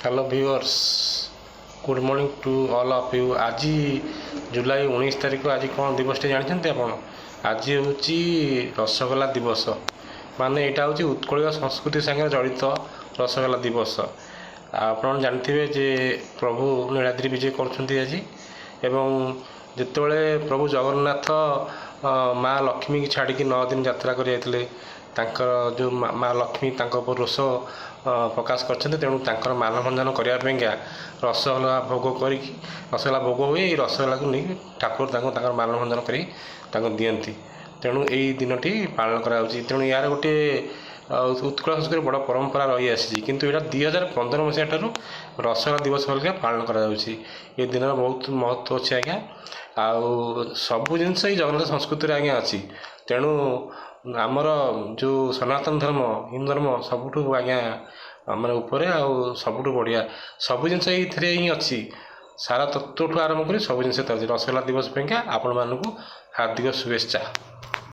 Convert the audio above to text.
Hello viewers, good morning to all of you. आज जुलाई 19 तारीख आज कौन दिवस जानते आप? आज हूँ रसगोल्ला दिवस। माने यहाँ हूँ उत्कल संस्कृति सागर जड़ित रसगोल्ला दिवस। आप जानते जे प्रभु नीलाद्री विजय कर जितेबाला प्रभु जगन्नाथ माँ लक्ष्मी की छाड़ी 9 दिन यात्रा कर जो माँ लक्ष्मी रोष प्रकाश कर तेणु मानभंजन करने रसगोल्ला भोग कर रसगोल्ला भोग हुए रसगोल्ला को नहीं ठाकुर मानभंजन कर दियंती। तेणु यही दिन पालन करा तेणु यार गोटे उत्कल संस्कृति बड़ परंपरा रही आसी किंतु यहाँ 2015 मसीहा ठारू रसगोल्ला दिवस भाग पालन करा ये दिन बहुत महत्व अच्छे आज्ञा। आउ सबु जिनस जगन्नाथ संस्कृति आज्ञा अच्छी। तेणु आमर जो सनातन धर्म हिंदू धर्म सबुठ आज्ञा आम उपर सबुठ बढ़िया सब जिन ही अच्छी सारा तत्व आरंभ कर सब जिन रसगोल्ला दिवस पर आपण मानक हार्दिक शुभेच्छा।